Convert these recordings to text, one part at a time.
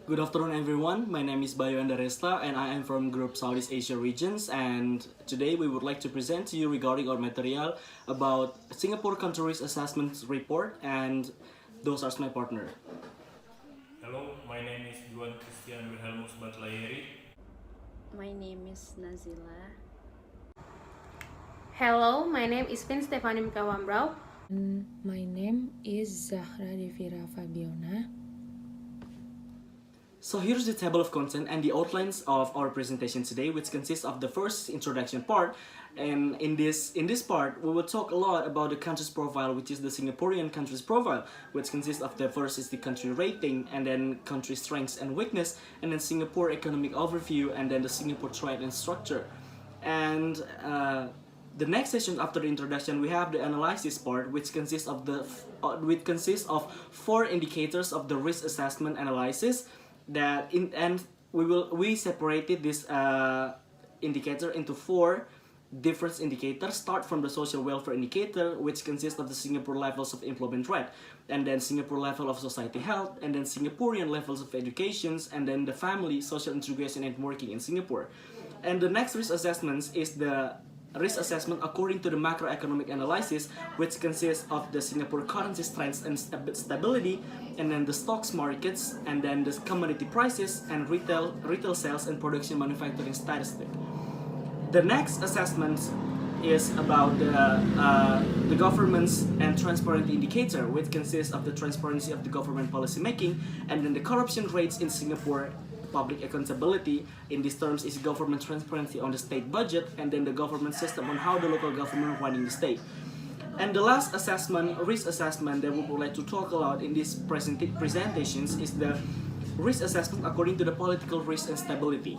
Good afternoon, everyone. My name is Bayu Andaresta, and I am from Group Southeast Asia Regions. And today we would like to present to you regarding our material about Singapore Country Risk Assessment Report. And those are my partner. Hello, my name is Juan Christian Wilhelmus Batlayeri. My name is Nazila. Hello, my name is Vin Stefani Mkawambrau. My name is Zahra Devira Fabiona. So here's the table of content and the outlines of our presentation today, which consists of the first introduction part. And in this part, we will talk a lot about the country's profile, which is the Singaporean country's profile, which consists of the first is the country rating, and then country strengths and weakness, and then Singapore economic overview, and then the Singapore trade and structure. And the next session after the introduction, we have the analysis part, which consists of four indicators of the risk assessment analysis. We separated this indicator into four different indicators. Start from the social welfare indicator, which consists of the Singapore levels of employment rate, and then Singapore level of society health, and then Singaporean levels of educations, and then the family, social integration, and working in Singapore. And the next risk assessment is the risk assessment according to the macroeconomic analysis, which consists of the Singapore currency strength and stability, and then the stocks markets, and then the commodity prices, and retail sales and production manufacturing statistic. The next assessment is about the government's and transparency indicator, which consists of the transparency of the government policy making, and then the corruption rates in Singapore, public accountability. In these terms is government transparency on the state budget, and then the government system on how the local government running the state. And the last assessment, risk assessment, that we would like to talk about in these presentations is the risk assessment according to the political risk and stability,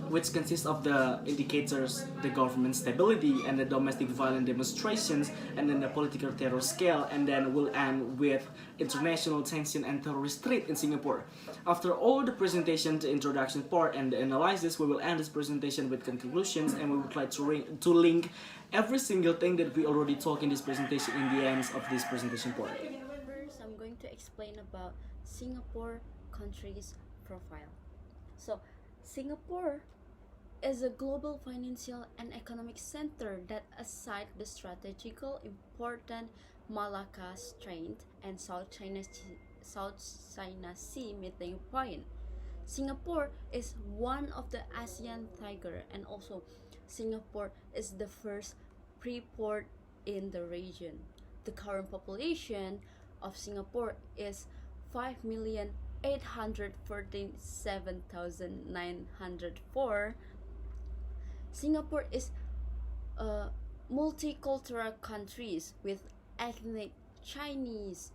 which consists of the indicators, the government stability, and the domestic violent demonstrations, and then the political terror scale, and then we'll end with international tension and terrorist threat in Singapore. After all the presentation, the introduction part, and the analysis, we will end this presentation with conclusions, and we would like to link every single thing that we already talked in this presentation in the ends of this presentation part. First, I'm going to explain about Singapore country's profile. So, Singapore is a global financial and economic center that aside the strategical important Malacca Strait and South China Sea meeting point. Singapore is one of the ASEAN tiger, and also Singapore is the first free port in the region. The current population of Singapore is 5,847,904. Singapore is a multicultural country with ethnic Chinese,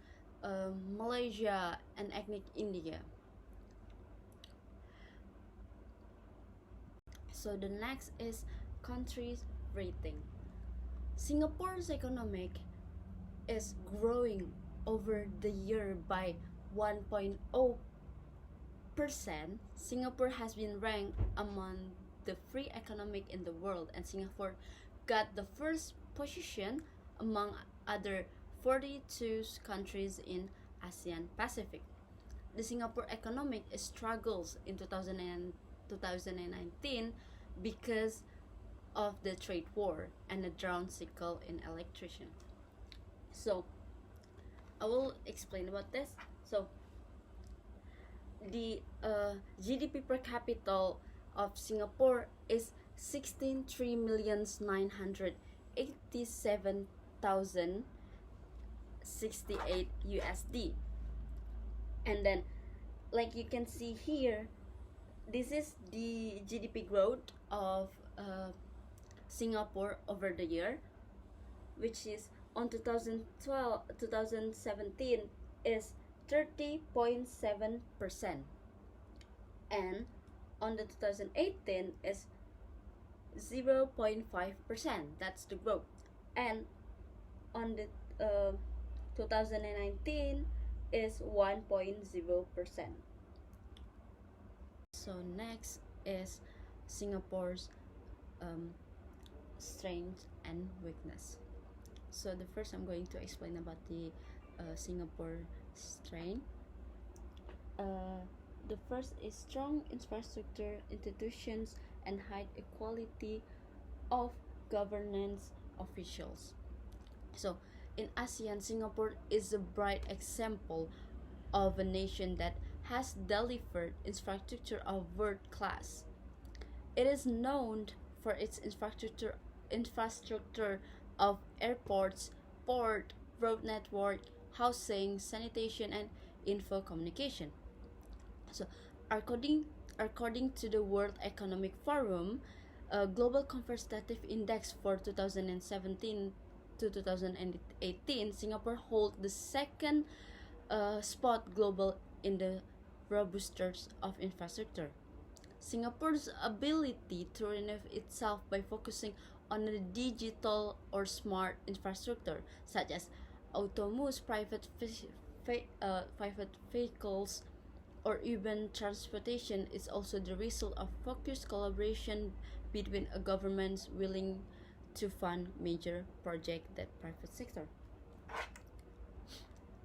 Malaysia, and ethnic India. So the next is country's rating. Singapore's economic is growing over the year by 1.0%. Singapore has been ranked among the free economic in the world, and Singapore got the first position among other 42 countries in ASEAN Pacific. The Singapore economic struggles in 2019 because of the trade war and the down cycle in electrician. So I will explain about this. So the GDP per capita of Singapore is 16,387,068 USD. And then, like you can see here, this is the GDP growth of Singapore over the year, which is on 2017 is 30.7%, and on the 2018 is 0.5%. That's the growth. And on the 2019 is 1.0%. So next is Singapore's strength and weakness. So the first I'm going to explain about the Singapore strength. The first is strong infrastructure, institutions, and high equality of governance officials. So, in ASEAN, Singapore is a bright example of a nation that has delivered infrastructure of world class. It is known for its infrastructure of airports, port, road network, housing, sanitation, and info communication. So, according to the World Economic Forum, a global competitive index for 2017 to 2018, Singapore holds the second spot global in the robustness of infrastructure. Singapore's ability to renew itself by focusing on the digital or smart infrastructure, such as autonomous private vehicles, or urban transportation, is also the result of focused collaboration between a governments willing to fund major projects that private sector.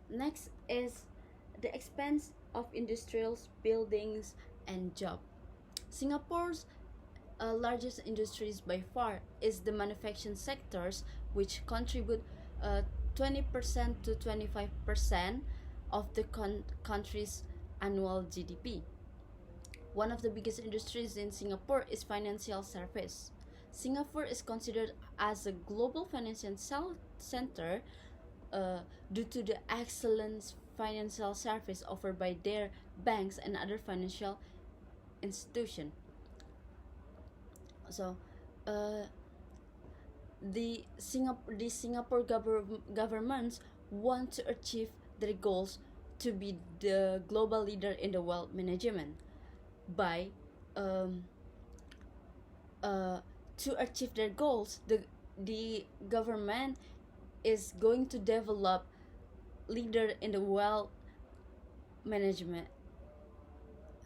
Next is the expense of industrials, buildings, and job. Singapore's largest industries by far is the manufacturing sectors, which contribute 20% to 25% of the country's annual GDP. One of the biggest industries in Singapore is financial service. Singapore is considered as a global financial center due to the excellent financial service offered by their banks and other financial institutions. So, the Singapore governments want to achieve their goals to be the global leader in the wealth management by to achieve their goals. The government is going to develop leader in the wealth management.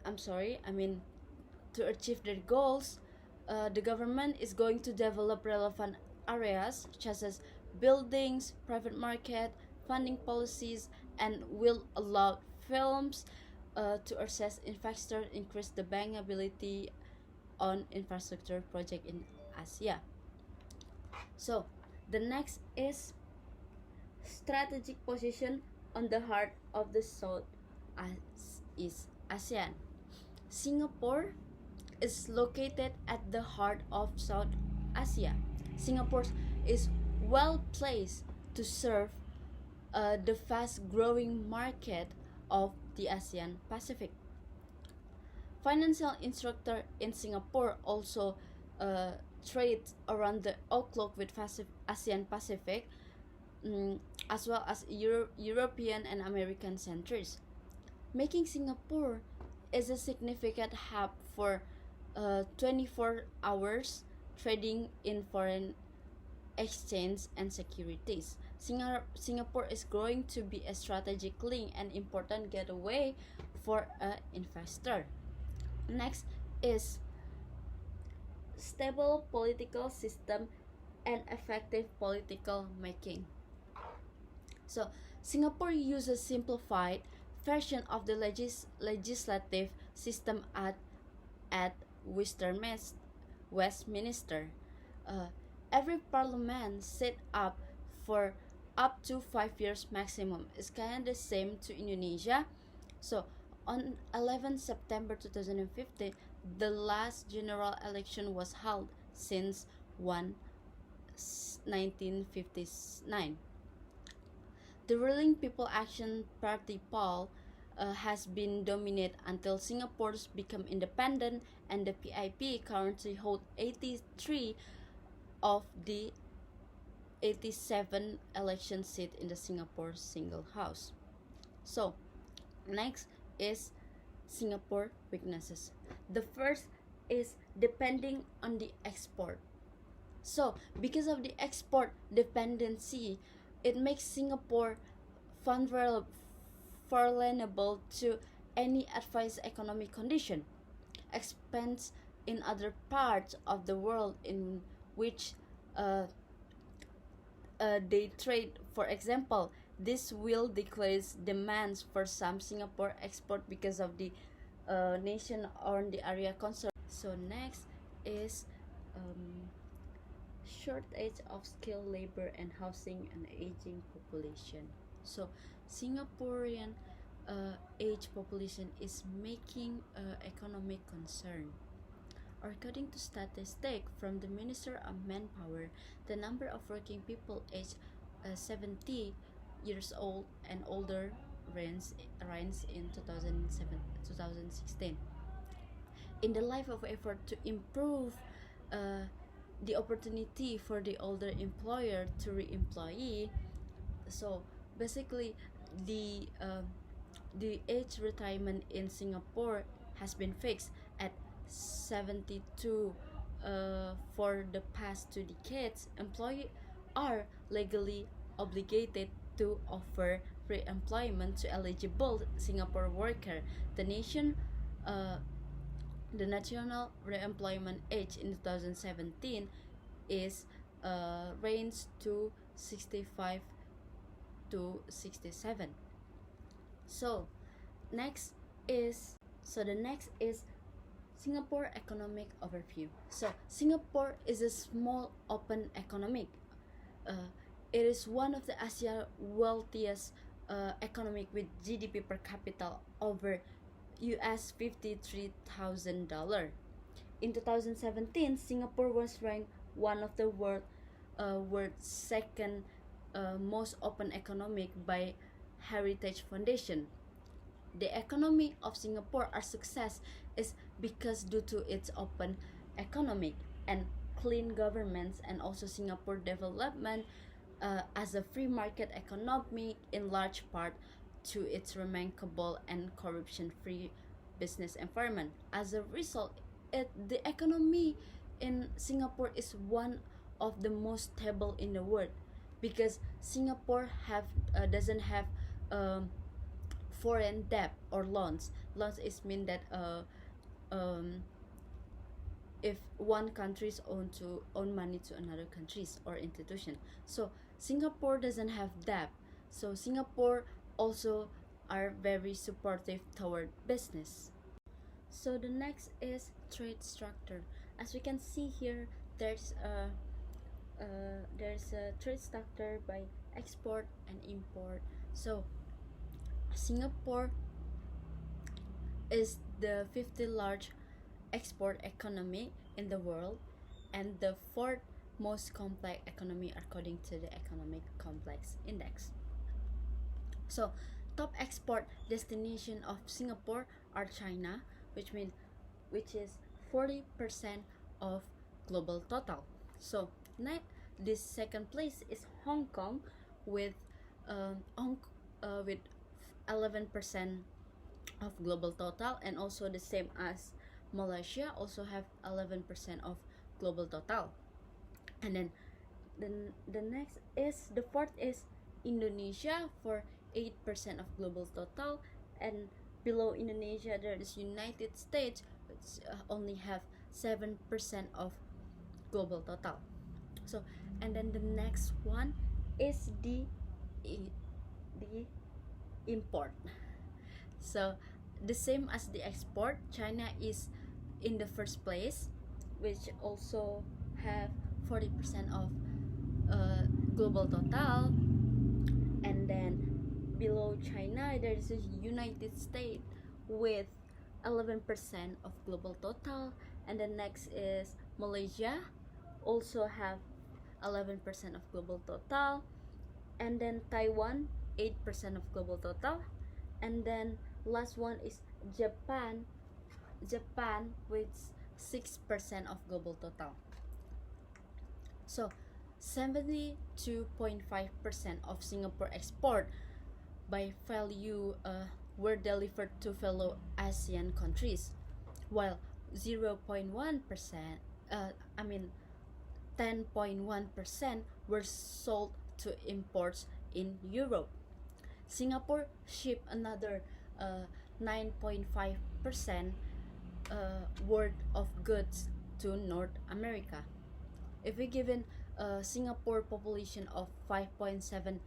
To achieve their goals, the government is going to develop relevant areas such as buildings, private market, funding policies, and will allow firms to assess investors, increase the bankability on infrastructure project in Asia. So the next is strategic position on the heart of the South is ASEAN. Singapore is located at the heart of South Asia. Singapore is well placed to serve the fast growing market of the ASEAN Pacific. Financial instructor in Singapore also trade around the outlook with ASEAN Pacific, as well as European and American centers, making Singapore is a significant hub for 24 hours trading in foreign exchange and securities. Singapore is growing to be a strategic link and important gateway for an investor. Next is stable political system and effective political making. So Singapore uses simplified version of the legislative system at Westminster. Every parliament set up for up to 5 years maximum. It's kind of the same to Indonesia. So on 11 September 2015, the last general election was held since 1959. The ruling People Action Party PAL has been dominant until Singapore's become independent, and the PIP currently hold 83 of the 87 election seat in the Singapore single house. So next is Singapore weaknesses. The first is depending on the export. So because of the export dependency, it makes Singapore vulnerable to any adverse economic condition. Expense in other parts of the world in which they trade. For example, this will decrease demands for some Singapore export because of the nation on the area concerned. So next is shortage of skilled labor and housing and aging population. So Singaporean age population is making economic concern. According to statistics from the Minister of Manpower, the number of working people aged 70 years old and older runs in 2016. In the life of effort to improve the opportunity for the older employer to re-employee, so basically the age retirement in Singapore has been fixed at 72. For the past 2 decades, employees are legally obligated to offer re-employment to eligible Singapore worker. The national re-employment age in 2017 is ranged to 65 to 67. So the next is Singapore economic overview. So Singapore is a small open economic. It is one of the Asia wealthiest economic with GDP per capita over US $53,000. In 2017, Singapore was ranked one of the world's second most open economic by Heritage Foundation. The economy of Singapore, our success is because due to its open economic and clean governments, and also Singapore development as a free market economy in large part to its remarkable and corruption-free business environment. As a result, the economy in Singapore is one of the most stable in the world because Singapore doesn't have foreign debt or loans. Loans is mean that if one country's own money to another countries or institution. So Singapore doesn't have debt. So Singapore also are very supportive toward business. So the next is trade structure. As we can see here, there's a trade structure by export and import. So Singapore is the 50th largest export economy in the world and the 4th most complex economy according to the Economic Complex Index. So top export destination of Singapore are China, which is 40% of global total. So this second place is Hong Kong with 11% of global total, and also the same as Malaysia also have 11% of global total. And then the fourth is Indonesia for 8% of global total, and below Indonesia there is United States, which only have 7% of global total. So and then the next one is the import. So the same as the export, China is in the first place, which also have 40% of global total. And then below China there is the United States with 11% of global total, and the next is Malaysia, also have 11% of global total, and then Taiwan 8% of global total, and then last one is Japan with 6% of global total. So 72.5% of Singapore export by value were delivered to fellow ASEAN countries, while 10.1% were sold to imports in Europe. Singapore shipped another 9.5% worth of goods to North America. If we given Singapore population of 5.7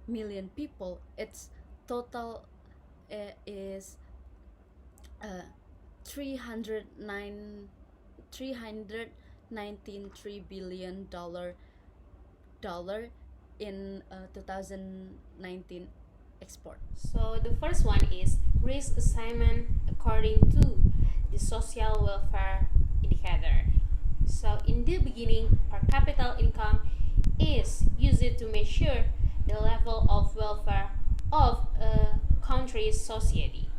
million people, its total is $319 billion in 2019 export. So the first one is risk assignment according to the social welfare indicator. So in the beginning, per capita income is used to measure the level of welfare of a country's society,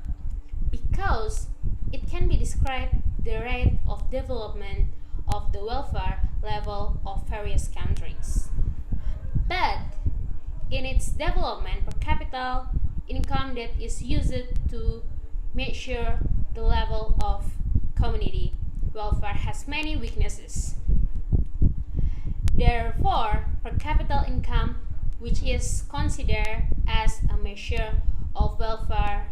because it can be described the rate of development of the welfare level of various countries. But in its development, per capita income that is used to measure the level of community welfare has many weaknesses. Therefore, per capita income, which is considered as a measure of welfare,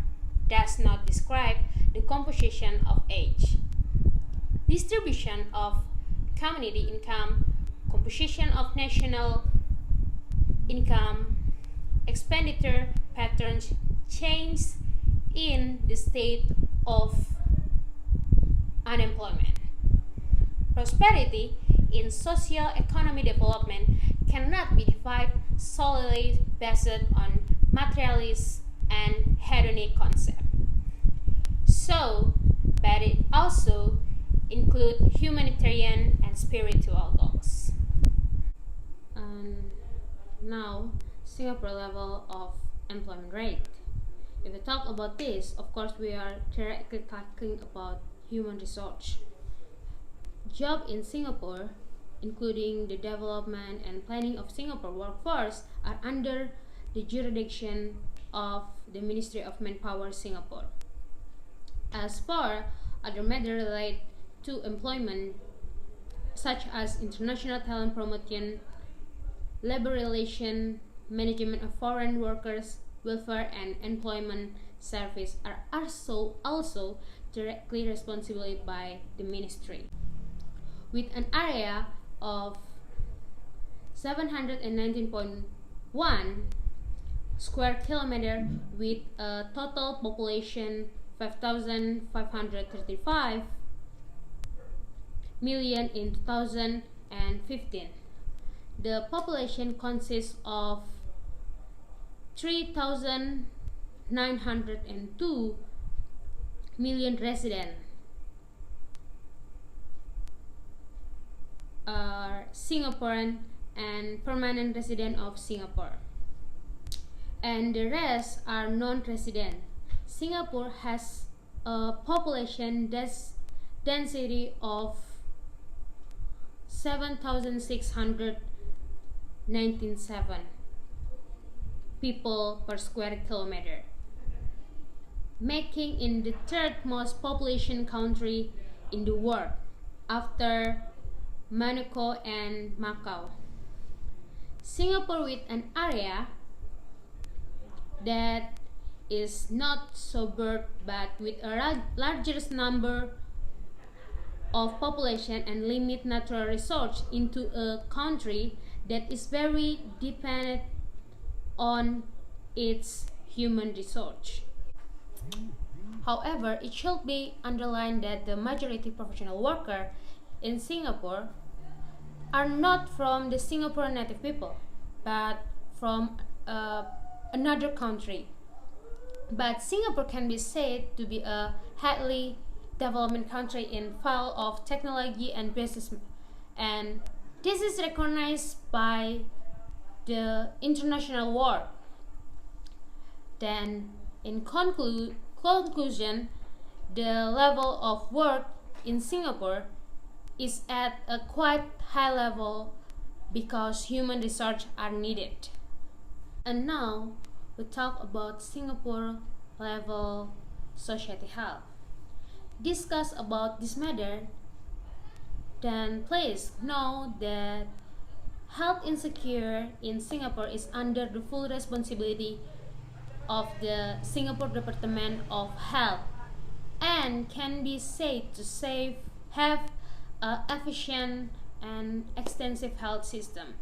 does not describe the composition of age, distribution of community income, composition of national income, expenditure patterns, change in the state of unemployment. Prosperity in socio-economic development cannot be defined solely based on materialist and hedonic concept. So, but it also includes humanitarian and spiritual goals. Now, Singapore level of employment rate. If we talk about this, of course, we are directly talking about human resource. Jobs in Singapore, including the development and planning of Singapore workforce, are under the jurisdiction of the Ministry of Manpower Singapore. As for other matters related to employment, such as international talent promotion, labor relation, management of foreign workers, welfare and employment service, are also directly responsible by the ministry. With an area of 719.1 square kilometer with a total population 5,535 million in 2015. The population consists of 3,902 million residents are Singaporean and permanent resident of Singapore, and the rest are non-resident. Singapore has a population density of 7,697 people per square kilometer, making it the third most population country in the world after Monaco and Macau. Singapore, with an area that is not so big but with a largest number of population and limit natural resource into a country that is very dependent on its human resource. However, it should be underlined that the majority professional workers in Singapore are not from the Singapore native people, but from another country. But Singapore can be said to be a highly developed country in field of technology and business, and this is recognized by the international world. Then, in conclusion, the level of work in Singapore is at a quite high level because human resources are needed. And now we talk about Singapore level society health. Discuss about this matter, then please know that health insecure in Singapore is under the full responsibility of the Singapore Department of Health and can be said to have an efficient and extensive health system.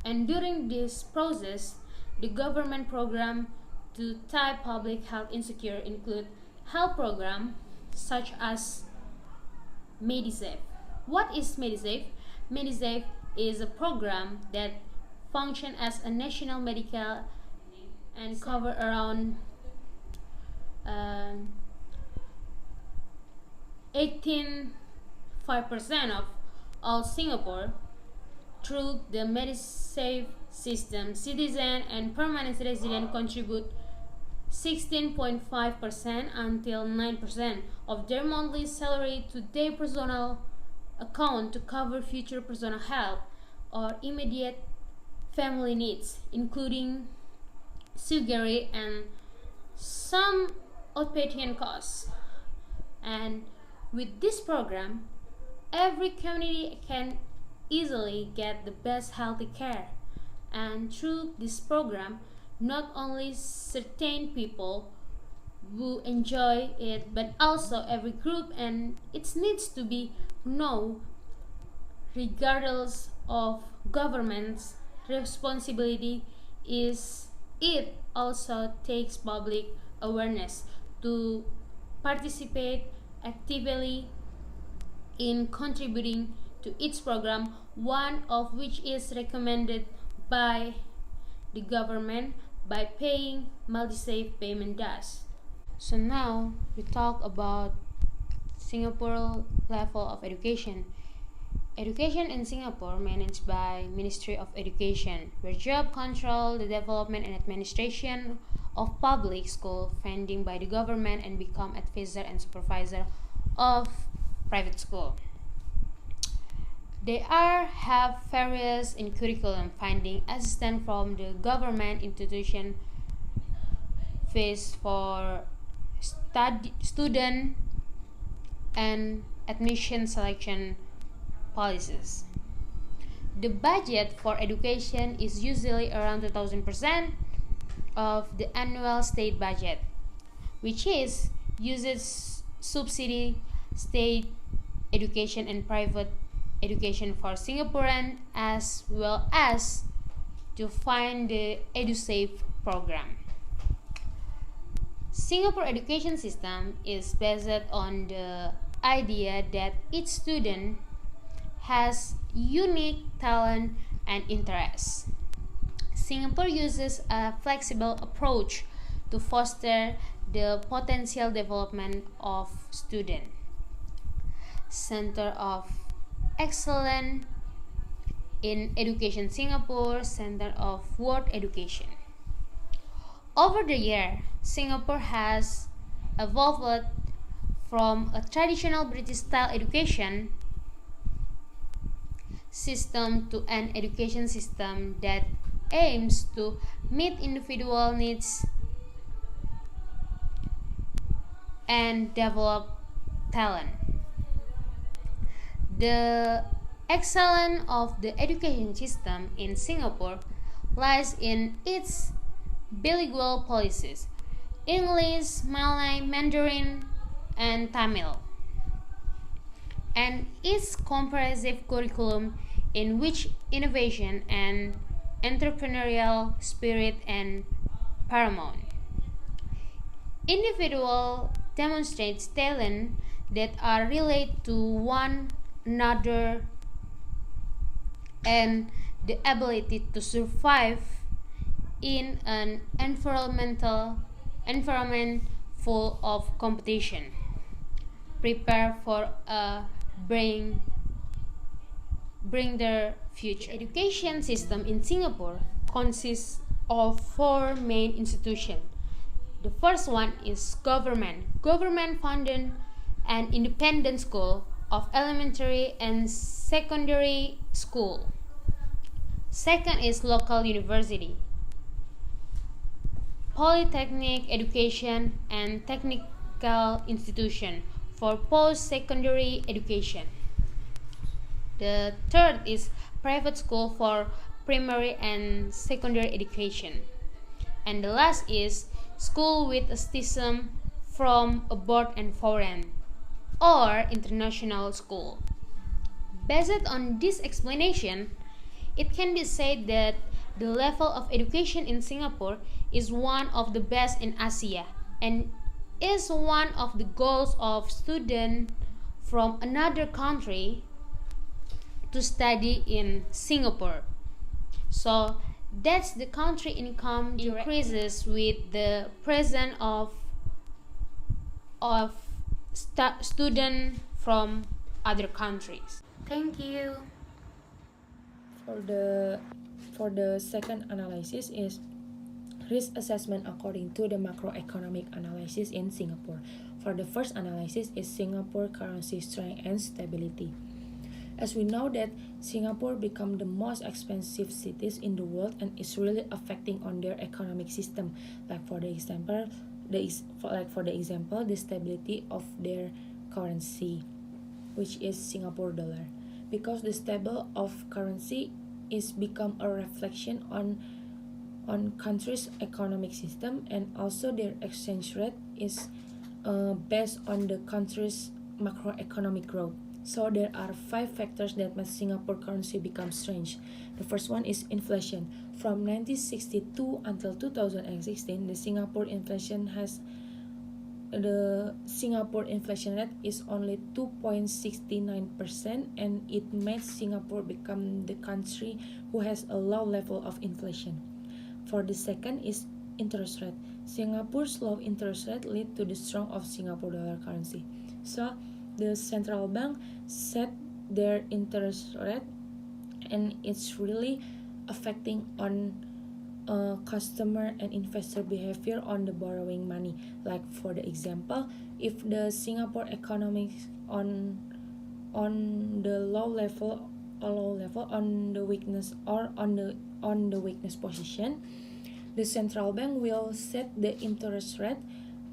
And during this process, the government program to type public health insecure include health program, such as MediSafe. What is MediSafe? MediSafe is a program that functions as a national medical and cover around 18.5% of all Singapore. Through the MediSafe system, citizen and permanent resident contribute 16.5% until 9% of their monthly salary to their personal account to cover future personal health or immediate family needs, including surgery and some outpatient costs. And with this program, every community can easily get the best healthy care. And through this program, not only certain people who enjoy it, but also every group, and it needs to be known regardless of government's responsibility. Is it also takes public awareness to participate actively in contributing to its program, one of which is recommended by the government by paying MediSafe payment dash. So now we talk about Singapore level of education. Education in Singapore managed by Ministry of Education, where job control the development and administration of public school funding by the government and become advisor and supervisor of private school. They have various in curriculum finding assistance from the government institution, fees for student and admission selection policies. The budget for education is usually around 2,000% of the annual state budget, which uses subsidy state education and private education for Singaporean, as well as to fund the EduSafe program. Singapore education system is based on the idea that each student has unique talent and interests. Singapore uses a flexible approach to foster the potential development of students. Center of Excellence in Education Singapore, Center of World Education. Over the year, Singapore has evolved from a traditional British style education system to an education system that aims to meet individual needs and develop talent. The excellence of the education system in Singapore lies in its bilingual policies: English, Malay, Mandarin, and Tamil, and its comprehensive curriculum in which innovation and entrepreneurial spirit and paramount. Individual demonstrates talent that are related to one another and the ability to survive in an environment full of competition. Prepare for a bring their future. The education system in Singapore consists of four main institutions. The first one is government funded and independent school of elementary and secondary school. Second is local university, polytechnic education, and technical institution for post-secondary education. The third is private school for primary and secondary education. And the last is school with a system from abroad and foreign, or international school. Based on this explanation, it can be said that the level of education in Singapore is one of the best in Asia, and is one of the goals of students from another country to study in Singapore. So that's the country income increases with the presence of student from other countries. Thank you. For the second analysis is risk assessment according to the macroeconomic analysis in Singapore. For the first analysis is Singapore currency strength and stability. As we know that Singapore become the most expensive cities in the world and is really affecting on their economic system. Like for the example, the stability of their currency, which is Singapore dollar, because the stable of currency is become a reflection on country's economic system, and also their exchange rate is based on the country's macroeconomic growth. So there are 5 factors that make Singapore currency become strange. The first one is inflation. From 1962 until 2016, the Singapore inflation rate is only 2.69%, and it made Singapore become the country who has a low level of inflation. For the second is interest rate. Singapore's low interest rate lead to the strength of Singapore dollar currency. So the central bank set their interest rate, and it's really affecting on customer and investor behavior on the borrowing money. Like for the example, if the Singapore economy on the low level on the weakness or on the weakness position, the central bank will set the interest rate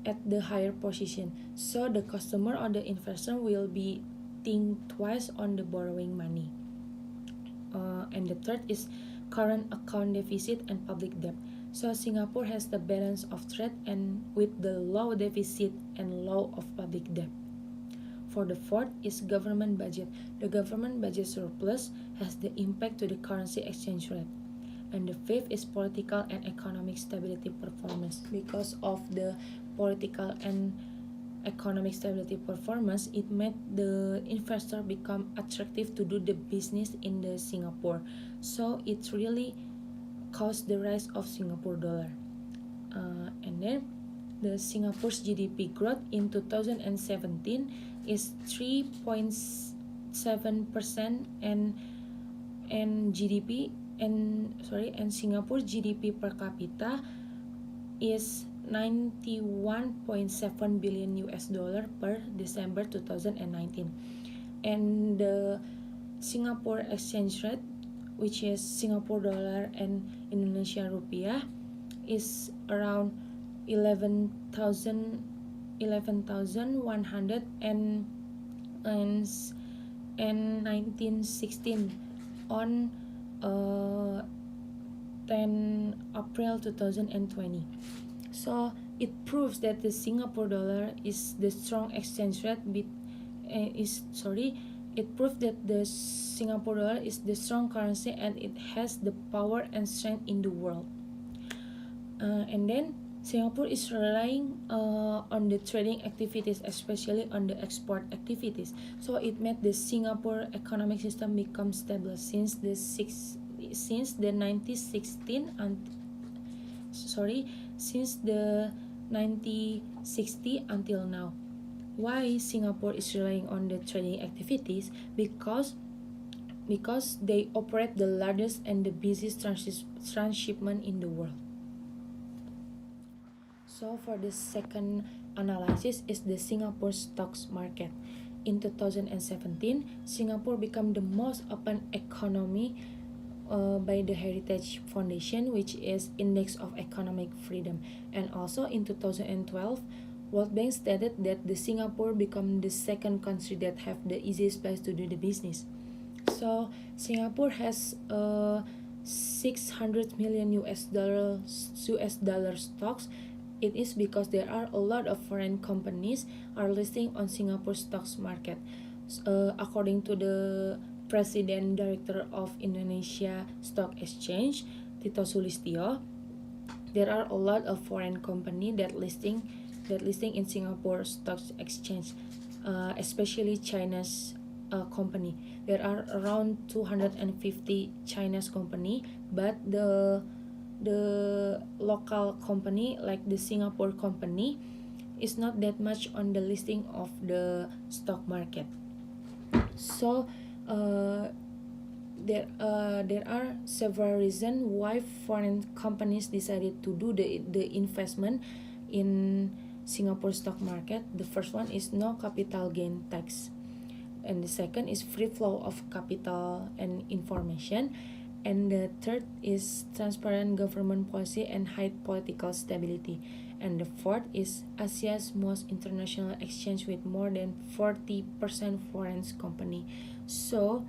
at the higher position, so the customer or the investor will be think twice on the borrowing money. And the third is current account deficit and public debt. So Singapore has the balance of trade and with the low deficit and low of public debt. For the fourth is government budget. The government budget surplus has the impact to the currency exchange rate. And the fifth is political and economic stability performance. Because of the political and economic stability performance, it made the investor become attractive to do the business in the Singapore. So it really caused the rise of Singapore dollar. And then the Singapore's GDP growth in 2017 is 3.7%, and Singapore's GDP per capita is 91.7 billion US dollar per December 2019. And the Singapore exchange rate, which is Singapore dollar and Indonesian rupiah, is around 11,100 and 1916 on 10 April 2020. So it proves that the Singapore dollar is the strong exchange rate. It proves that the Singapore dollar is the strong currency and it has the power and strength in the world. And then Singapore is relying on the trading activities, especially on the export activities. So it made the Singapore economic system become stable since the 1960 until now. Why Singapore is relying on the trading activities? Because they operate the largest and the busiest transshipment in the world. So for the second analysis is the Singapore stocks market. In 2017, Singapore became the most open economy by the Heritage Foundation, which is Index of Economic Freedom. And also in 2012, World Bank stated that the Singapore become the second country that have the easiest place to do the business. So Singapore has 600 million US dollar stocks. It is because there are a lot of foreign companies are listing on Singapore stocks market. According to the President Director of Indonesia Stock Exchange, Tito Sulistyo, there are a lot of foreign company that listing that listing in Singapore Stock Exchange, especially China's company. There are around 250 China's company, but the local company like the Singapore company is not that much on the listing of the stock market. So there are several reasons why foreign companies decided to do the investment in Singapore stock market. The first one is no capital gain tax, and the second is free flow of capital and information, and the third is transparent government policy and high political stability, and the fourth is Asia's most international exchange with more than 40% foreign company. So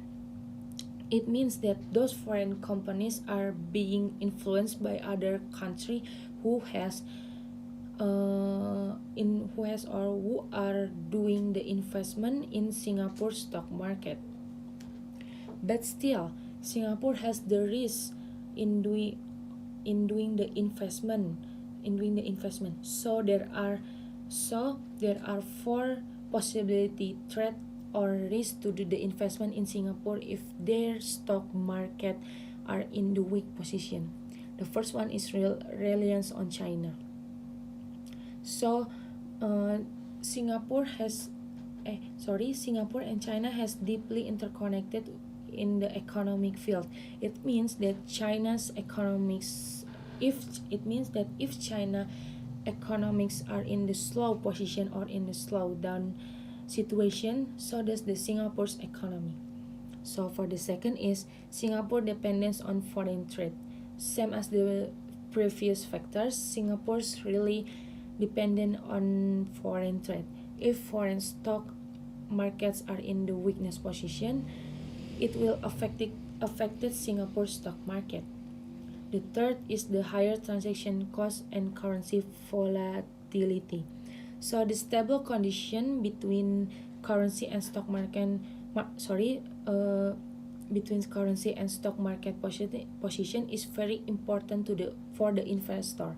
it means that those foreign companies are being influenced by other country who has who are doing the investment in Singapore stock market. But still, Singapore has the risk in doing the investment. So there are four possibility threat or risk to do the investment in Singapore if their stock market are in the weak position. The first one is reliance on China. So Singapore and China has deeply interconnected in the economic field. It means that if China economics are in the slow position or in the slowdown situation, so does the Singapore's economy. So for the second is Singapore dependence on foreign trade. Same as the previous factors, Singapore's really dependent on foreign trade. If foreign stock markets are in the weakness position, it will affect Singapore's stock market. The third is the higher transaction cost and currency volatility. So the stable condition between currency and stock market position is very important for the investor.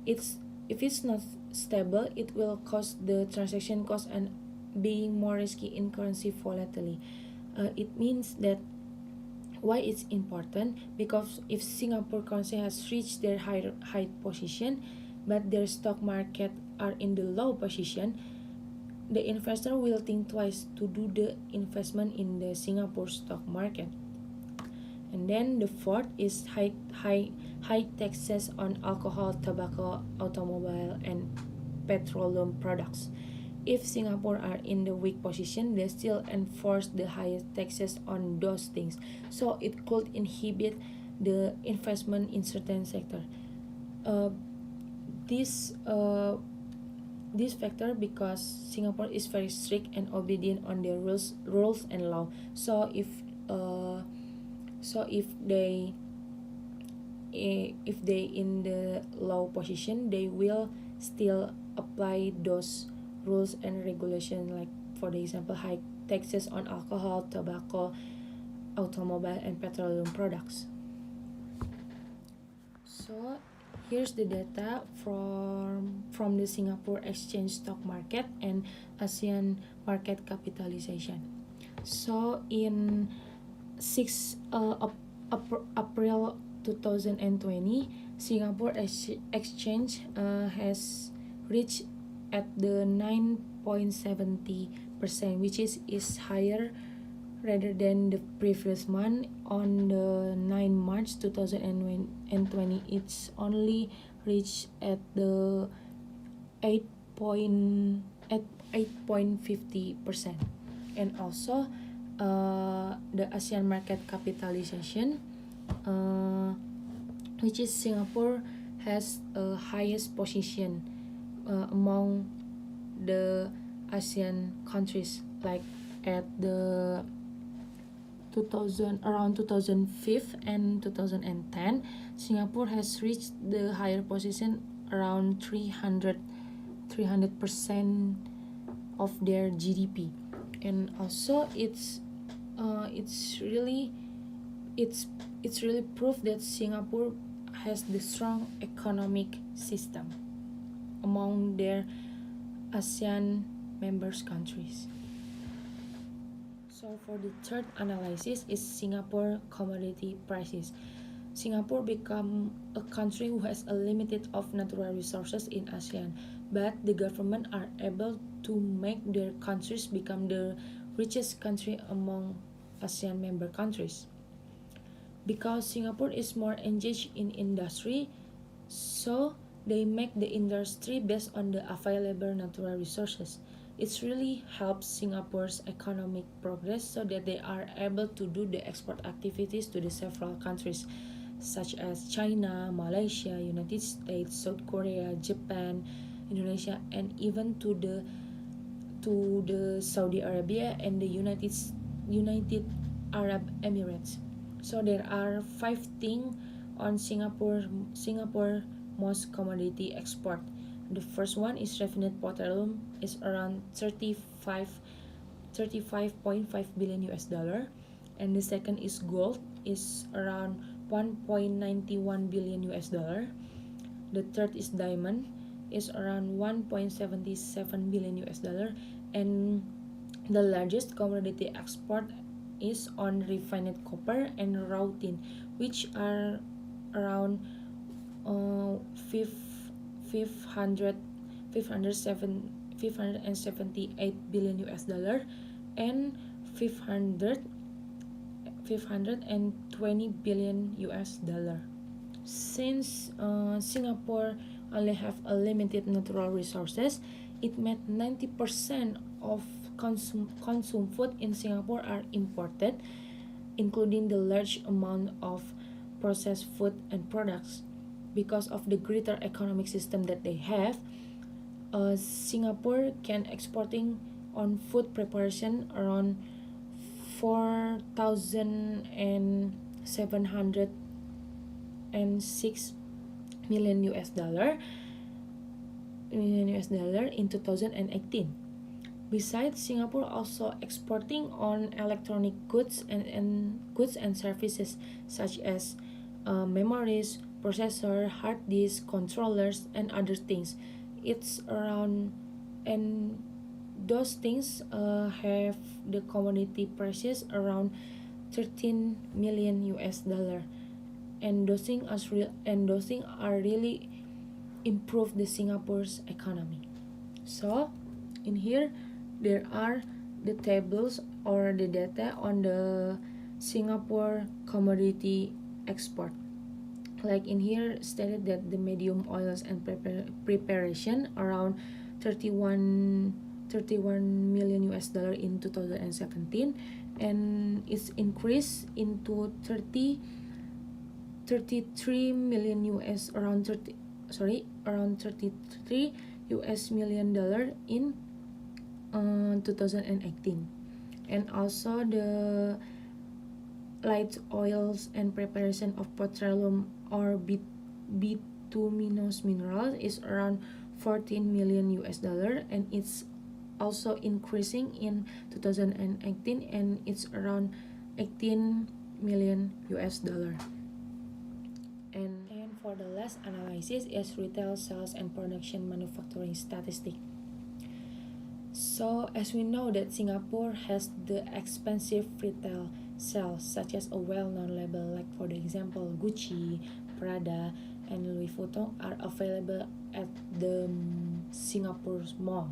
If it's not stable, it will cause the transaction cost and being more risky in currency volatility. It means that why it's important, because if Singapore currency has reached their high position but their stock market are in the low position, the investor will think twice to do the investment in the Singapore stock market. And then the fourth is high taxes on alcohol, tobacco, automobile, and petroleum products. If Singapore are in the weak position, they still enforce the highest taxes on those things. So it could inhibit the investment in certain sector. This factor because Singapore is very strict and obedient on their rules and law. So if they in the low position, they will still apply those rules and regulation, like for the example high taxes on alcohol, tobacco, automobile, and petroleum products. So here's the data from the Singapore Exchange stock market and ASEAN market capitalization. So in 6 April 2020, Singapore Exchange has reached at the 9.70%, which is higher rather than the previous month. On the 9 March 2020, it's only reached at the 8.50%. And also the ASEAN market capitalization, which is Singapore has a highest position among the ASEAN countries, like at the around 2005 and 2010, Singapore has reached the higher position around 300% of their GDP. And also it's really proof that Singapore has the strong economic system among their ASEAN members countries. So for the third analysis is Singapore commodity prices. Singapore become a country who has a limited of natural resources in ASEAN, but the government are able to make their countries become the richest country among ASEAN member countries. Because Singapore is more engaged in industry, so they make the industry based on the available natural resources. It really helps Singapore's economic progress so that they are able to do the export activities to the several countries such as China, Malaysia, United States, South Korea, Japan, Indonesia, and even to the Saudi Arabia and the United Arab Emirates. So there are 5 things on Singapore most commodity export. The first one is refined petroleum is around 35.5 billion US dollar, and the second is gold is around 1.91 billion US dollar. The third is diamond is around 1.77 billion US dollar, and the largest commodity export is on refined copper and raw tin, which are around 578 billion US dollar and 520 billion US dollar. Since Singapore only have a limited natural resources, it made 90% of consume food in Singapore are imported, including the large amount of processed food and products. Because of the greater economic system that they have, Singapore can exporting on food preparation around 4,706 million US dollar in 2018. Besides, Singapore also exporting on electronic goods and goods and services such as memories, processor, hard disk, controllers, and other things. It's around, and those things have the commodity prices around 13 million US dollar, and those things are really improve the Singapore's economy. So in here there are the tables or the data on the Singapore commodity export. Like in here stated that the medium oils and preparation around 31 million US dollar in 2017, and it's increased into 33 million US around 33 US million dollar in 2018. And also the light oils and preparation of petroleum or bituminous minerals is around 14 million US dollar, and it's also increasing in 2018, and it's around 18 million US dollar. And for the last analysis is retail sales and production manufacturing statistic. So as we know that Singapore has the expensive retail sales such as a well-known label like for the example Gucci, Prada, and Louis Vuitton are available at the Singapore's mall.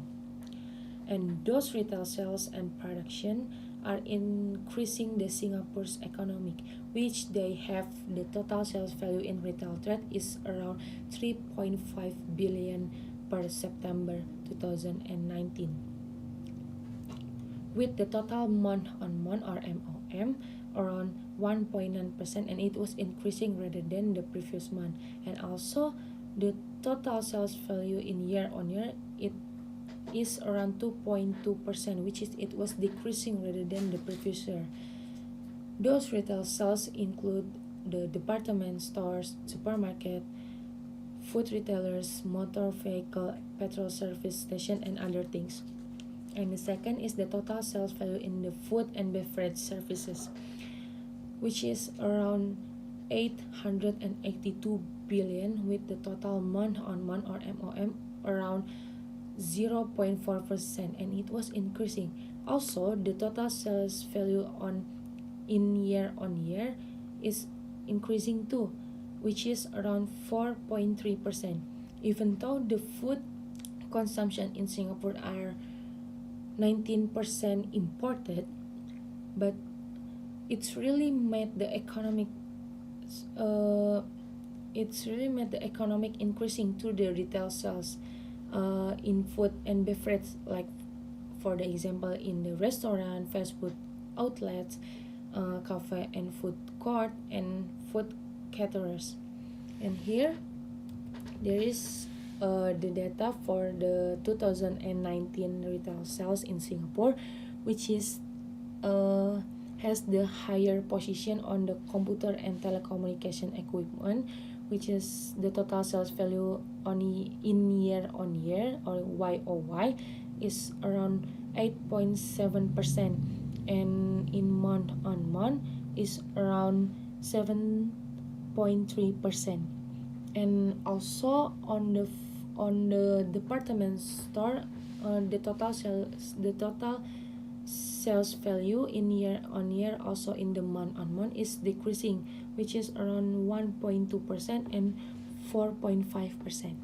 And those retail sales and production are increasing the Singapore's economic, which they have the total sales value in retail trade is around 3.5 billion per September 2019. With the total month-on-month or MOM around 1.9%, and it was increasing rather than the previous month. And also the total sales value in year-on-year it is around 2.2%, which is it was decreasing rather than the previous year. Those retail sales include the department stores, supermarket, food retailers, motor vehicle, petrol service station, and other things. And the second is the total sales value in the food and beverage services, which is around 882 billion, with the total month-on-month or MOM around 0.4%, and it was increasing. Also, the total sales value in year on year is increasing too, which is around 4.3%. Even though the food consumption in Singapore are 19% imported, but it's really made the economic increasing to the retail sales in food and beverage, like for the example in the restaurant, fast food outlets, cafe and food court, and food caterers. And here there is the data for the 2019 retail sales in Singapore, which is has the higher position on the computer and telecommunication equipment, which is the total sales value in year on year or YOY is around 8.7%, and in month on month is around 7.3%. And also on the department store, the total sales value in year on year, also in the month on month, is decreasing, which is around 1.2% and 4.5%.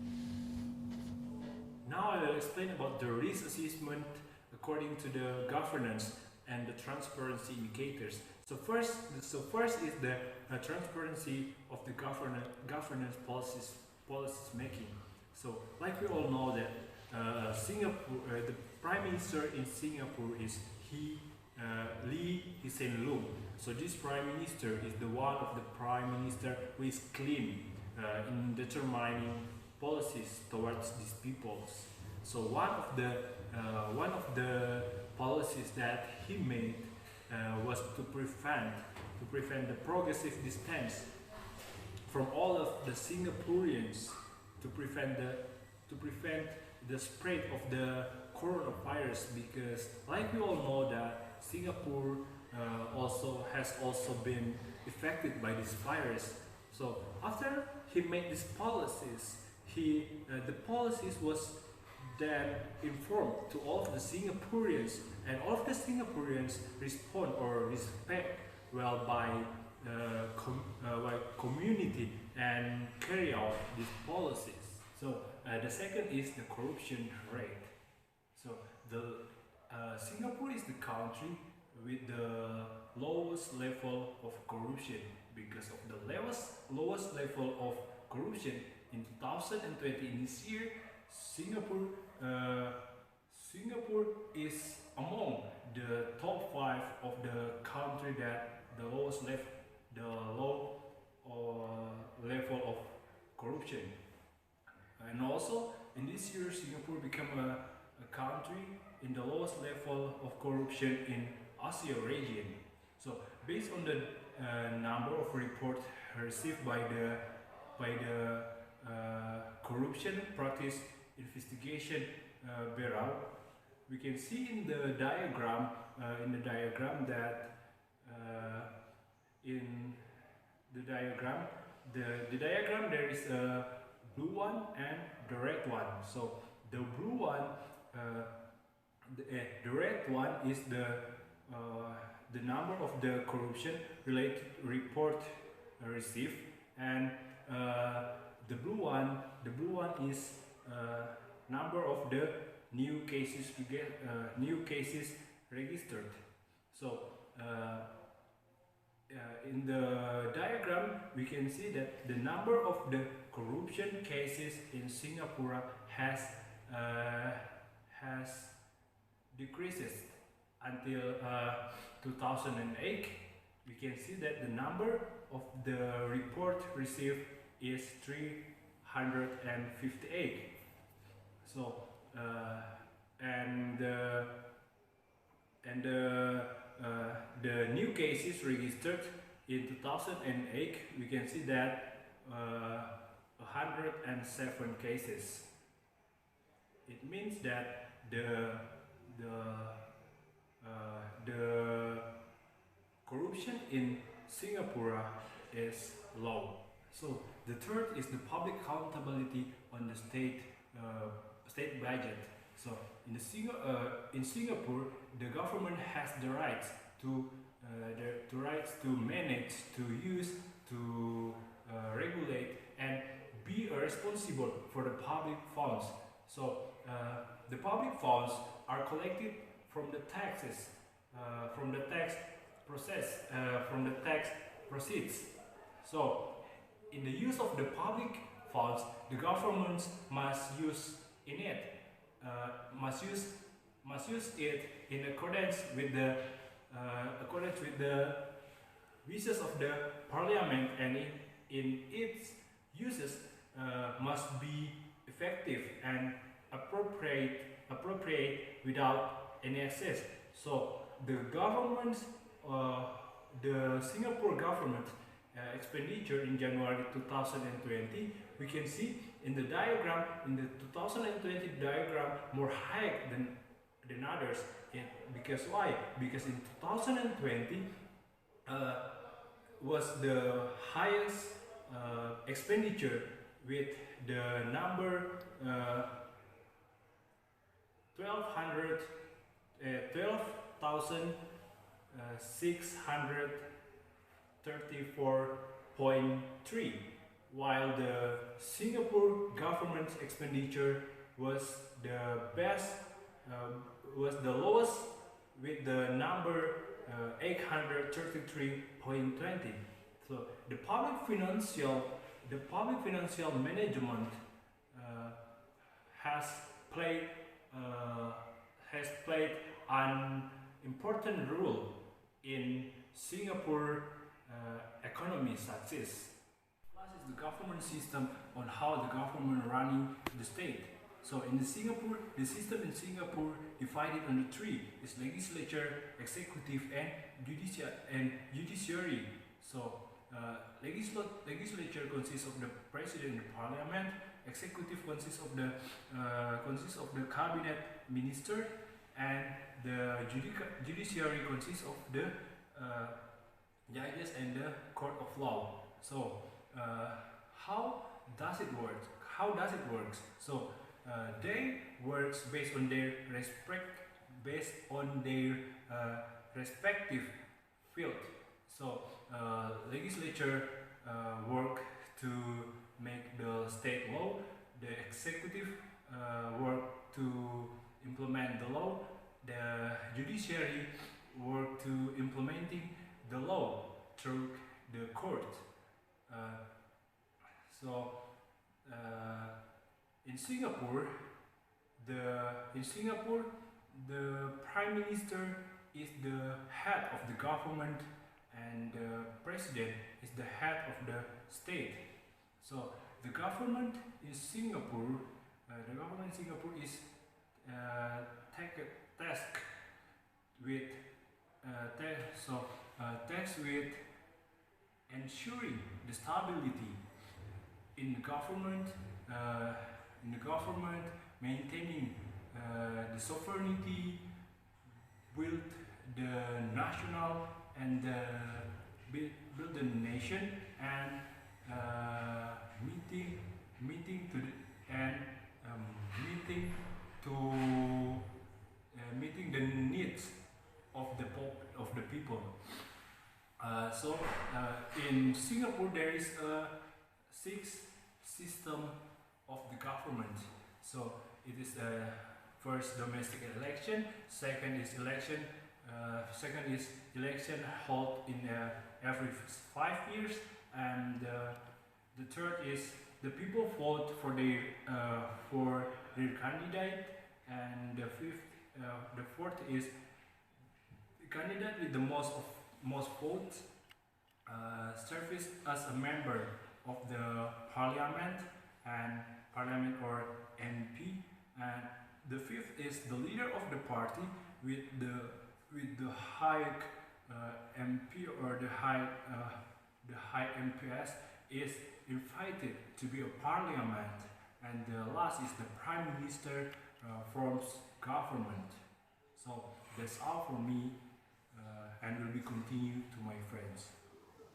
Now I will explain about the risk assessment according to the governance and the transparency indicators. So first is the transparency of the governance policies making. So like we all know that Singapore, the Prime Minister in Singapore is Lee Hsien Loong. So this Prime Minister is the one of the Prime Minister who is clean in determining policies towards these peoples. So one of the policies that he made was to prevent the progressive distance from all of the Singaporeans, to prevent the spread of the coronavirus, because like we all know that Singapore has also been affected by this virus. So after he made these policies, the policies was then informed to all of the Singaporeans, and all of the Singaporeans respond or respect well by community and carry out these policies. So the second is the corruption rate. So Singapore is the country with the lowest level of corruption. Because of the lowest level of corruption in 2020, in this year, Singapore is among the top 5 of the country that the low level of corruption. And also in this year, Singapore became a country in the lowest level of corruption in Asia region. So based on the number of reports received by the corruption practice investigation bureau, we can see in the diagram that there is a blue one and the red one. So the blue one, the red one is the number of the corruption related report received, and the blue one is number of the new cases registered. So in the diagram we can see that the number of the corruption cases in Singapore has decreased until 2008. We can see that the number of the report received is 358. So the new cases registered in 2008, we can see that 107 cases. It means that the corruption in Singapore is low. So the third is the public accountability on the state budget. So in Singapore, the government has the rights to the rights to manage, to use, to regulate, and be responsible for the public funds. So the public funds are collected from the taxes, from the tax process, from the tax proceeds. So in the use of the public funds, the government must use in it, must use it in accordance with the wishes of the parliament, and in its uses must be effective and appropriate without any excess. So the government, the Singapore government expenditure in January 2020, we can see in the diagram, in the 2020 diagram, more high than others. Because why? Because in 2020 was the highest expenditure with the number 12,634.3, while the Singapore government's expenditure was the best, was the lowest with the number 833.20. So the public financial management has played an important role in Singapore economy success. Plus is the government system on how the government running the state. So in the Singapore, the system in Singapore divided into three: is legislature, executive, and judiciary. So legislature consists of the president and the parliament. Executive consists of the cabinet minister, and the judiciary consists of the judges and the court of law. So how does it work? So they works based on their respective field. So legislature work to make the state law. The executive work to implement the law. The judiciary work to implementing the law through the court. In Singapore, the prime minister is the head of the government, and the president is the head of the state. So the government in Singapore, is tasked with ensuring the stability in government, maintaining the sovereignty, build the national and build the nation, and meeting the needs of the people. In Singapore, there is a six system of the government. So it is first domestic election, second is election held in every 5 years, and the third is the people vote for their candidate, and the fourth is the candidate with the most votes serves as a member of the parliament or MP, and the fifth is the leader of the party with the high MP or the high MPS is invited to be a parliament, and the last is the prime minister forms government. So that's all for me, and will be continued to my friends.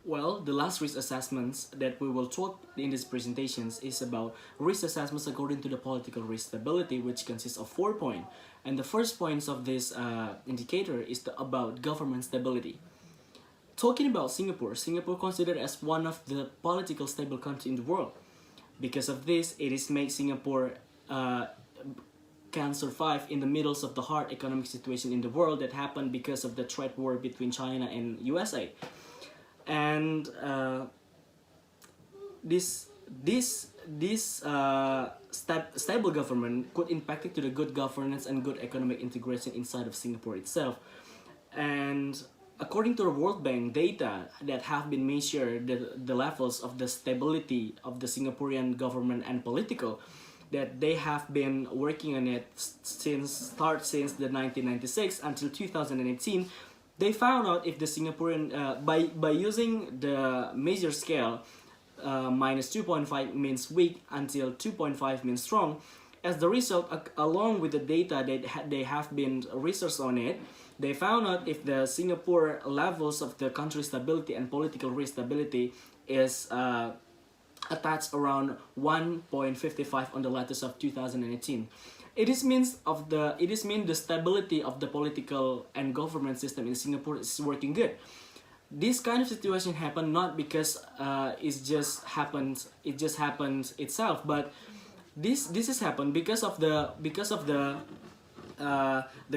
Well, the last risk assessments that we will talk in these presentations is about risk assessments according to the political risk stability, which consists of 4 points. And the first points of this indicator is about government stability. Talking about Singapore, Singapore considered as one of the political stable country in the world. Because of this, it is made Singapore can survive in the middle of the hard economic situation in the world that happened because of the trade war between China and USA. And stable government could impact it to the good governance and good economic integration inside of Singapore itself. And according to the World Bank data that have been measured, the levels of the stability of the Singaporean government and political, that they have been working on it since the 1996 until 2018. They found out if the Singaporean by using the measure scale, minus 2.5 means weak until 2.5 means strong. As the result, along with the data that they have been researched on it, they found out if the Singapore levels of the country stability and political risk stability is attached around 1.55 on the latest of 2018. It is mean the stability of the political and government system in Singapore is working good. This kind of situation happened not because it just happened itself, but this has happened because of the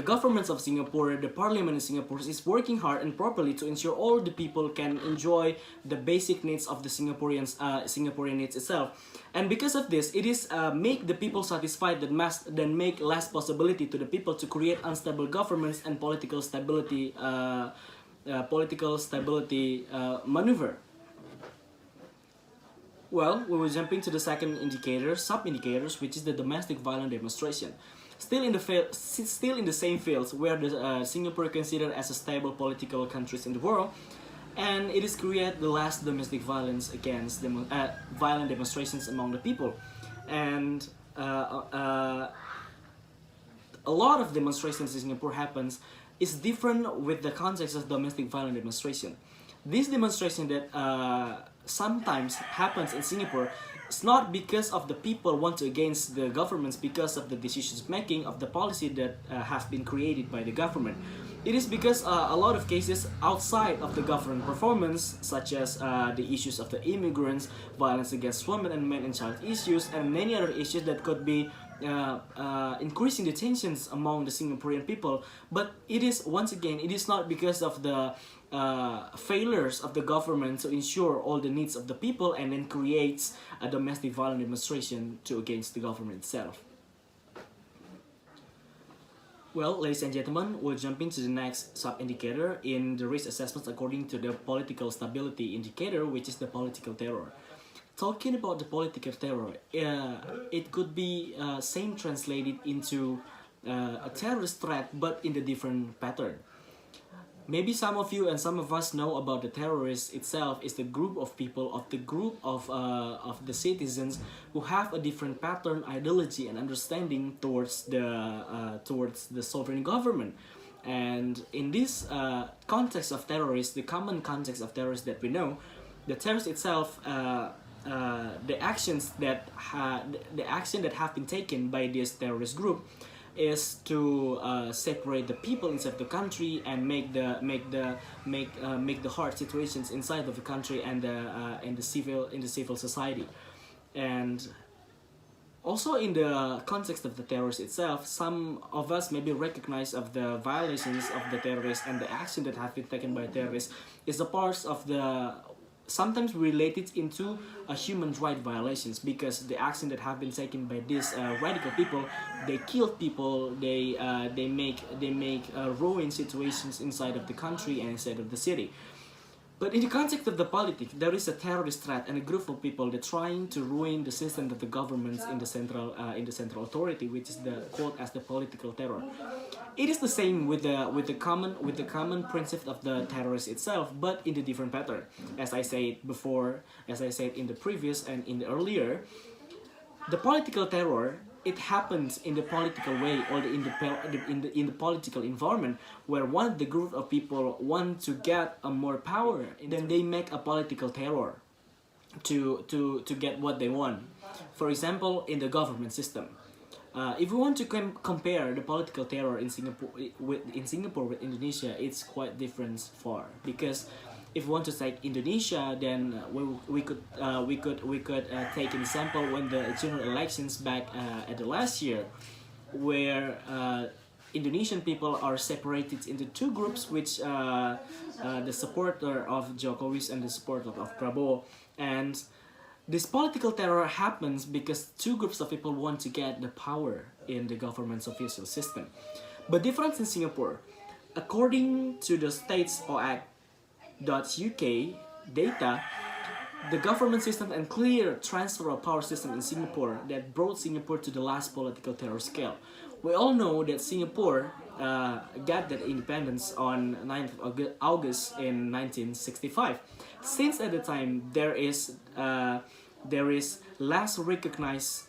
governments of Singapore, the parliament in Singapore is working hard and properly to ensure all the people can enjoy the basic needs of the Singaporean needs itself. And because of this, it is make the people satisfied then make less possibility to the people to create unstable governments and political stability maneuver. Well, we will jump into the second indicator, sub-indicators, which is the domestic violent demonstration. Still in the same fields where the Singapore considered as a stable political countries in the world, and it is create the last domestic violence against violent demonstrations among the people, and a lot of demonstrations in Singapore happens is different with the context of domestic violent demonstration. This demonstration that sometimes happens in Singapore, it's not because of the people want to against the governments because of the decisions making of the policy that has been created by the government. It is because a lot of cases outside of the government performance, such as the issues of the immigrants, violence against women and men and child issues, and many other issues that could be increasing the tensions among the Singaporean people. But it is, once again, it is not because of the failures of the government to ensure all the needs of the people and then creates a domestic violent demonstration against the government itself. Well, ladies and gentlemen, we'll jump into the next sub-indicator in the risk assessments according to the political stability indicator, which is the political terror. Talking about the political terror, it could be same translated into a terrorist threat, but in a different pattern. Maybe some of you and some of us know about the terrorists itself is the group of people, of the citizens who have a different pattern, ideology, and understanding towards the sovereign government. And in this context of terrorists, the common context of terrorists that we know, the terrorist itself, the action that have been taken by this terrorist group is to separate the people inside the country and make the hard situations inside of the country and in the civil society. And also in the context of the terrorists itself, some of us maybe recognize of the violations of the terrorists and the action that have been taken by terrorists is a part of the sometimes related into human rights violations, because the action that have been taken by these radical people, they kill people, they make ruin situations inside of the country and inside of the city. But in the context of the politics, there is a terrorist threat and a group of people that trying to ruin the system of the governments in the central authority, which is called as the political terror. It is the same with the common principle of the terrorist itself, but in a different pattern. As I said before, as I said in the previous and in the earlier, the political terror it happens in the political way or in the political environment where one the group of people want to get a more power, then they make a political terror to get what they want. For example, in the government system, if we want to compare the political terror in Singapore with Indonesia, it's quite different far, because if we want to take Indonesia, then we could take an example when the general elections back at the last year, where Indonesian people are separated into two groups, which the supporter of Jokowi and the supporter of Prabowo, and this political terror happens because two groups of people want to get the power in the government's official system. But difference in Singapore, according to the States Act .uk data, the government system and clear transfer of power system in Singapore that brought Singapore to the last political terror scale. We all know that Singapore got that independence on 9th of August in 1965. Since at the time, there is less recognized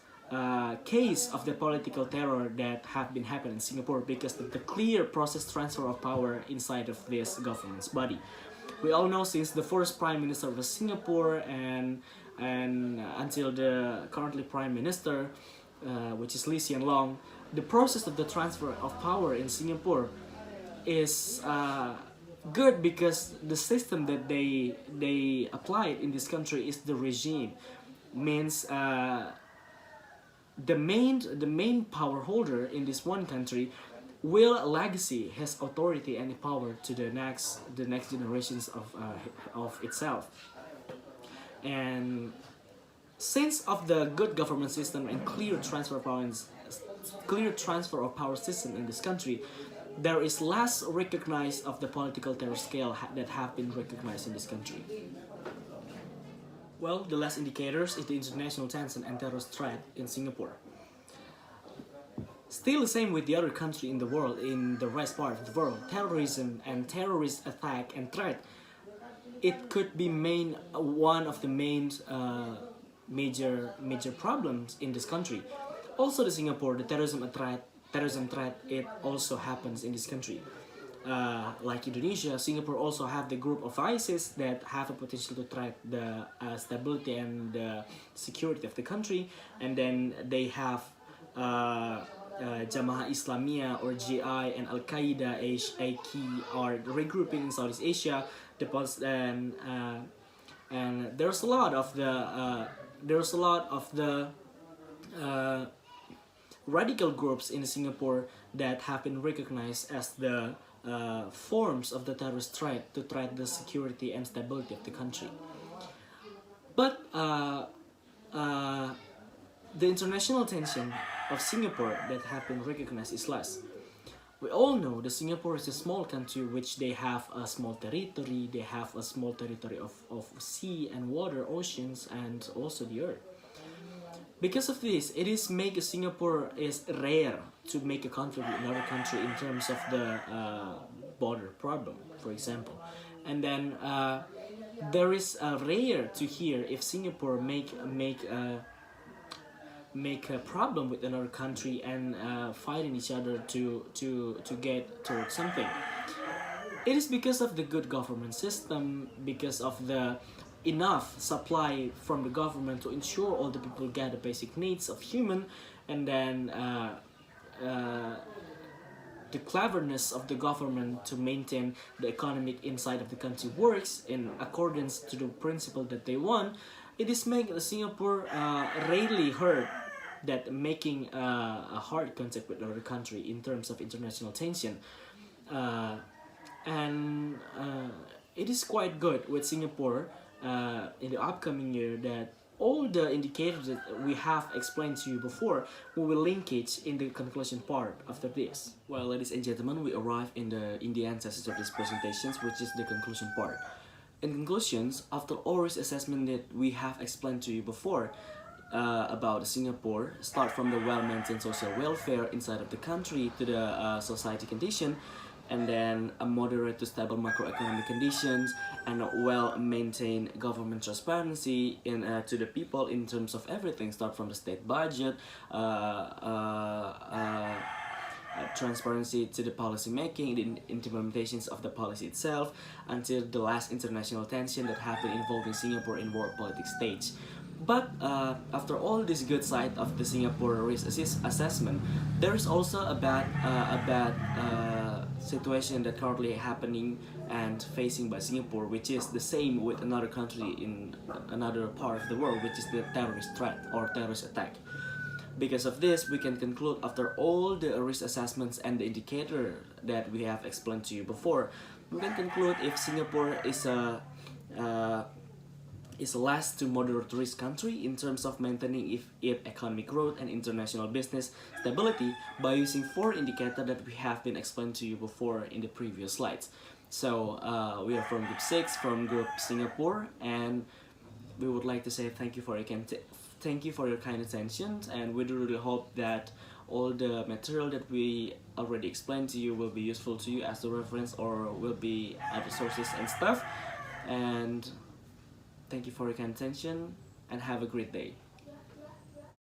case of the political terror that have been happening in Singapore because of the clear process transfer of power inside of this government's body. We all know since the first Prime Minister of Singapore and until the currently Prime Minister, which is Lee Hsien Loong, the process of the transfer of power in Singapore is good because the system that they applied in this country is the regime. Means the main power holder in this one country will legacy his authority and power to the next generations of itself. And since of the good government system and clear transfer of power system in this country, there is less recognized of the political terror scale that have been recognized in this country. Well, the last indicators is the international tension and terrorist threat in Singapore. Still the same with the other country in the world, in the rest part of the world, terrorism and terrorist attack and threat, it could be one of the main major problems in this country. Also, the Singapore, the terrorism threat, it also happens in this country. Like Indonesia, Singapore also have the group of ISIS that have a potential to threat the stability and the security of the country, and then they have Jamaah Islamiyah or JI and Al Qaeda AQ are regrouping in Southeast Asia. And there's a lot of the radical groups in Singapore that have been recognized as the forms of the terrorist threat to threat the security and stability of the country. But the international tension of Singapore that have been recognized is less. We all know that Singapore is a small country which they have a small territory, they have a small territory of sea and water, oceans, and also the earth. Because of this, it is make Singapore is rare to make a conflict with another country in terms of the border problem, for example. And then there is rare to hear if Singapore make a problem with another country and fighting each other to get towards something. It is because of the good government system, because of the enough supply from the government to ensure all the people get the basic needs of human, and then the cleverness of the government to maintain the economic inside of the country works in accordance to the principle that they want. It is make Singapore rarely heard that making a hard contact with another country in terms of international tension. And it is quite good with Singapore in the upcoming year that all the indicators that we have explained to you before, we will link it in the conclusion part after this. Well, ladies and gentlemen, we arrive in the end session of this presentations, which is the conclusion part. In conclusions, after all risk assessment that we have explained to you before about Singapore, start from the well-maintained social welfare inside of the country to the society condition, and then a moderate to stable macroeconomic conditions, and a well-maintained government transparency to the people in terms of everything, start from the state budget, transparency to the policy making, the implementations of the policy itself, until the last international tension that happened involving Singapore in world politics stage. But after all this good side of the Singapore risk assessment, there is also a bad situation that currently happening and facing by Singapore, which is the same with another country in another part of the world, which is the terrorist threat or terrorist attack. Because of this, we can conclude after all the risk assessments and the indicator that we have explained to you before, we can conclude if Singapore is a less to moderate risk country in terms of maintaining its economic growth and international business stability by using 4 indicators that we have been explained to you before in the previous slides. So we are from Group 6, from Group Singapore, and we would like to say thank you for your kind attention, and we do really hope that all the material that we already explained to you will be useful to you as a reference or will be other sources and stuff. And thank you for your kind attention and have a great day.